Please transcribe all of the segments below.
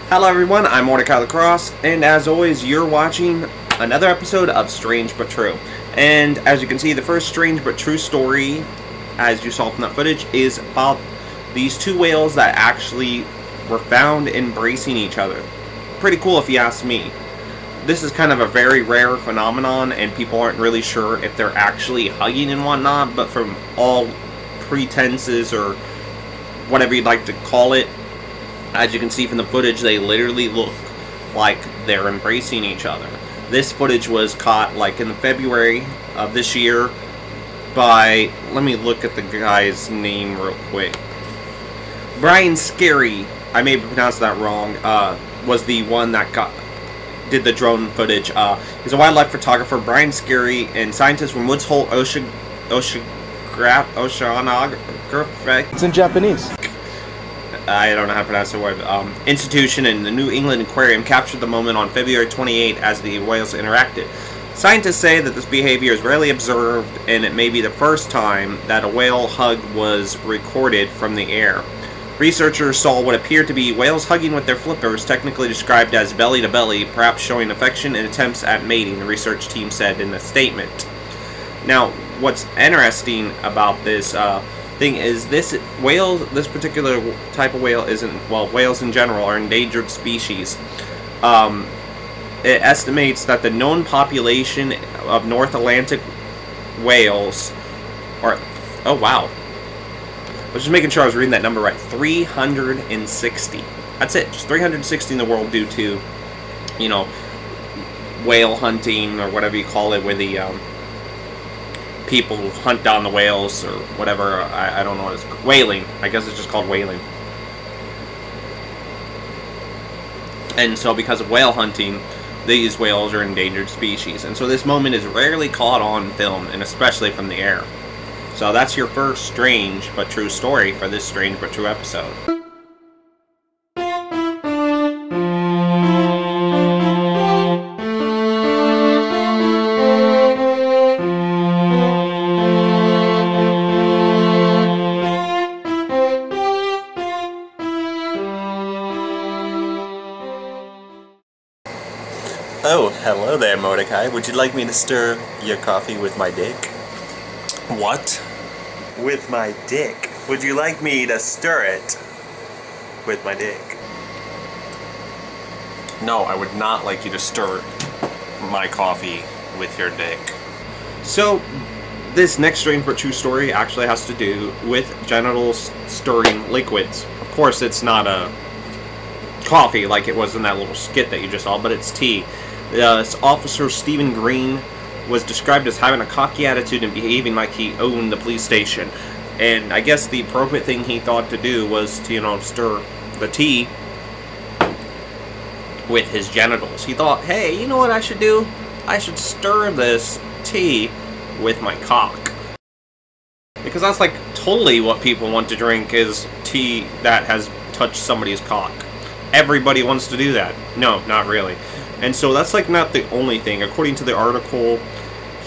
Hello everyone, I'm Mortika Lacrosse, and as always, you're watching another episode of Strange But True. And as you can see, the first Strange But True story, as you saw from that footage, is about these two whales that actually were found embracing each other. Pretty cool if you ask me. This is kind of a very rare phenomenon, and people aren't really sure if they're actually hugging and whatnot, but from all pretenses, or whatever you'd like to call it, as you can see from the footage, they literally look like they're embracing each other. This footage was caught like in February of this year by, let me look at the guy's name real quick. Brian Scary, I may have pronounced that wrong, was the one that did the drone footage. He's a wildlife photographer, Brian Scary, and scientists from Woods Hole Oceanographic. It's in Japanese. I don't know how to pronounce the word. Institution in the New England Aquarium captured the moment on February 28 as the whales interacted. Scientists say that this behavior is rarely observed, and it may be the first time that a whale hug was recorded from the air. Researchers saw what appeared to be whales hugging with their flippers, technically described as belly-to-belly, perhaps showing affection and attempts at mating, the research team said in a statement. Now, what's interesting about this thing is this particular type of whale isn't, well, whales in general are endangered species. It estimates that the known population of North Atlantic whales are, oh wow, I was just making sure I was reading that number right, 360. That's it, just 360 in the world due to, you know, whale hunting, or whatever you call it, where the people who hunt down the whales, or whatever. I don't know what it's called. Whaling. I guess it's just called whaling. And so because of whale hunting, these whales are endangered species. And so this moment is rarely caught on film, and especially from the air. So that's your first strange but true story for this Strange But True episode. Oh, hello there, Mordecai. Would you like me to stir your coffee with my dick? What? With my dick? Would you like me to stir it with my dick? No, I would not like you to stir my coffee with your dick. So, this next Strange But True story actually has to do with genital stirring liquids. Of course, it's not a coffee like it was in that little skit that you just saw, but it's tea. Officer Stephen Green was described as having a cocky attitude and behaving like he owned the police station. And I guess the appropriate thing he thought to do was to, you know, stir the tea with his genitals. He thought, hey, you know what I should do? I should stir this tea with my cock. Because that's like totally what people want to drink, is tea that has touched somebody's cock. Everybody wants to do that. No, not really. And so that's like not the only thing. According to the article,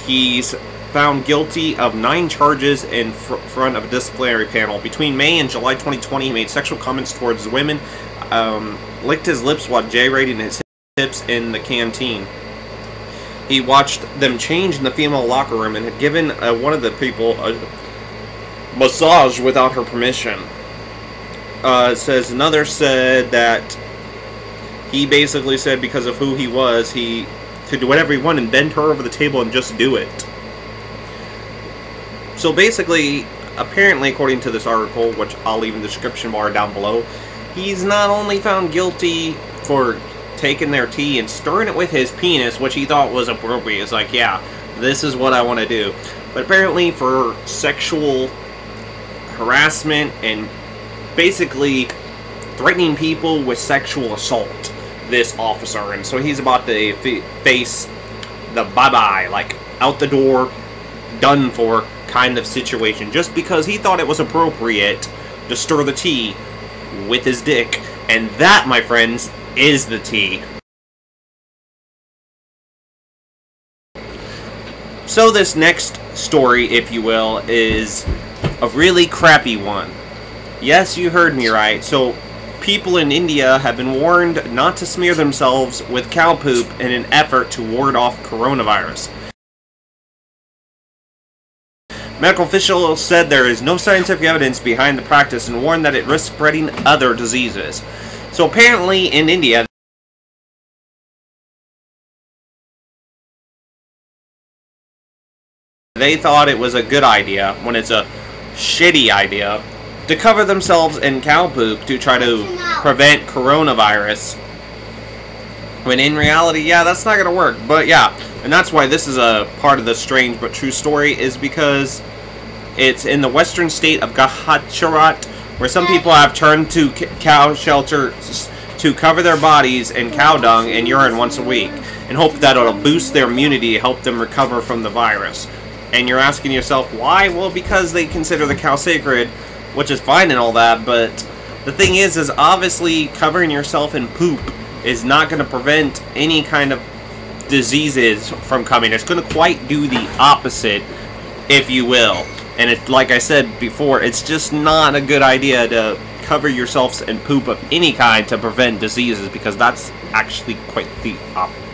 he's found guilty of 9 charges in front of a disciplinary panel. Between May and July 2020, he made sexual comments towards women, licked his lips while gyrating his hips in the canteen. He watched them change in the female locker room and had given one of the people a massage without her permission. It says another said that he basically said because of who he was, he could do whatever he wanted and bend her over the table and just do it. So basically, apparently, according to this article, which I'll leave in the description bar down below, he's not only found guilty for taking their tea and stirring it with his penis, which he thought was appropriate. It's like, yeah, this is what I want to do. But apparently for sexual harassment and basically threatening people with sexual assault, this officer. And so he's about to face the bye-bye, like out the door, done for kind of situation, just because he thought it was appropriate to stir the tea with his dick. And that, my friends, is the tea. So this next story, if you will, is a really crappy one. Yes, you heard me right. So people in India have been warned not to smear themselves with cow poop in an effort to ward off coronavirus. Medical officials said there is no scientific evidence behind the practice and warned that it risks spreading other diseases. So apparently in India, they thought it was a good idea, when it's a shitty idea, to cover themselves in cow poop to try to prevent coronavirus. When in reality, yeah, that's not going to work. But yeah, and that's why this is a part of the strange but true story, is because it's in the western state of Gujarat, where some people have turned to cow shelters to cover their bodies in cow dung and urine once a week, and hope that it'll boost their immunity to help them recover from the virus. And you're asking yourself, why? Well, because they consider the cow sacred, which is fine and all that, but the thing is obviously covering yourself in poop is not going to prevent any kind of diseases from coming. It's going to quite do the opposite, if you will. And it's like I said before, it's just not a good idea to cover yourselves in poop of any kind to prevent diseases, because that's actually quite the opposite.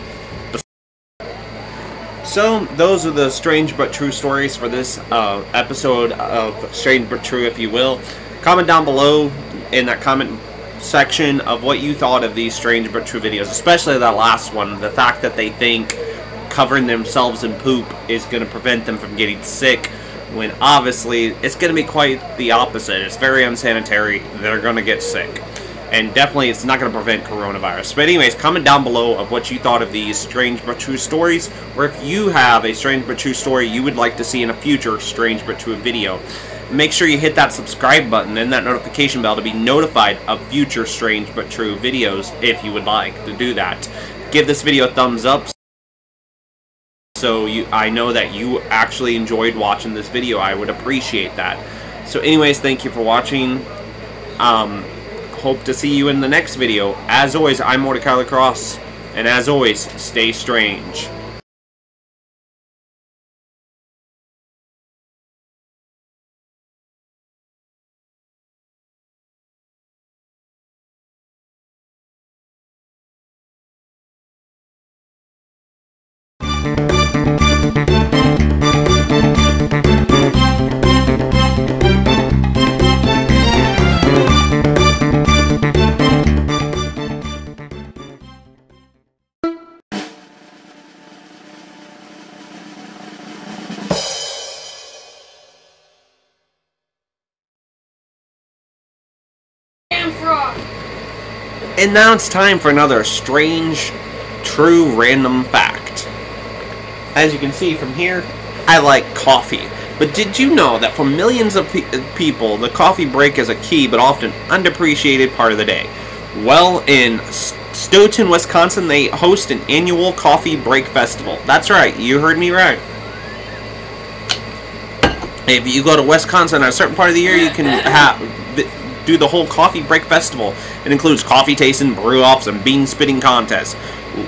So, those are the strange but true stories for this episode of Strange but True, if you will. Comment down below in that comment section of what you thought of these strange but true videos, especially that last one, the fact that they think covering themselves in poop is going to prevent them from getting sick, when obviously it's going to be quite the opposite. It's very unsanitary. They're going to get sick. And definitely it's not going to prevent coronavirus. But anyways, comment down below of what you thought of these strange but true stories, or if you have a strange but true story you would like to see in a future strange but true video. Make sure you hit that subscribe button and that notification bell to be notified of future strange but true videos if you would like to do that. Give this video a thumbs up so I know that you actually enjoyed watching this video. I would appreciate that. So anyways, thank you for watching. Hope to see you in the next video. As always, I'm Mortika Lacrosse, and as always, stay strange. And now it's time for another strange, true, random fact. As you can see from here, I like coffee. But did you know that for millions of people, the coffee break is a key but often underappreciated part of the day? Well, in Stoughton, Wisconsin, they host an annual coffee break festival. That's right, you heard me right. If you go to Wisconsin at a certain part of the year, you can do the whole coffee break festival. It includes coffee tasting, brew-offs, and bean spitting contests.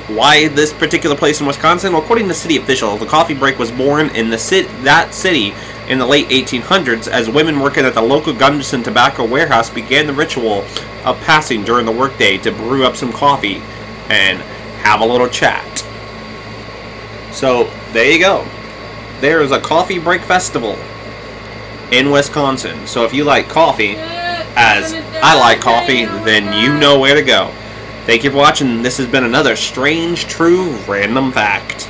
Why this particular place in Wisconsin? Well, according to city officials, the coffee break was born in that city in the late 1800s as women working at the local Gunderson tobacco warehouse began the ritual of passing during the workday to brew up some coffee and have a little chat. So, there you go. There is a coffee break festival in Wisconsin. So if you like coffee, as I like coffee, then you know where to go. Thank you for watching. This has been another strange, true, random fact.